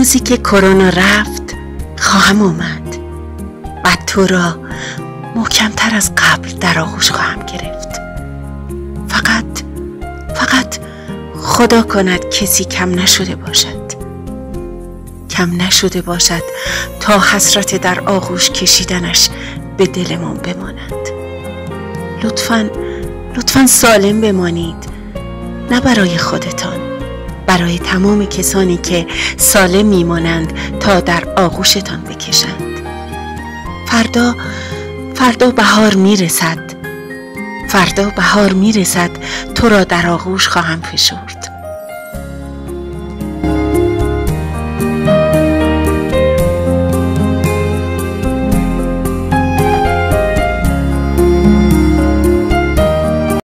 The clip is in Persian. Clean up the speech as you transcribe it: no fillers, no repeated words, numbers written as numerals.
روزی که کرونا رفت خواهم آمد و تو را محکمتر از قبل در آغوش خواهم گرفت. فقط خدا کند کسی کم نشده باشد تا حسرت در آغوش کشیدنش به دلمان بماند. لطفاً سالم بمانید، نه برای خودتان، برای تمام کسانی که سالم میمانند تا در آغوشتان بکشند. فردا بهار میرسد، تو را در آغوش خواهم فشرد.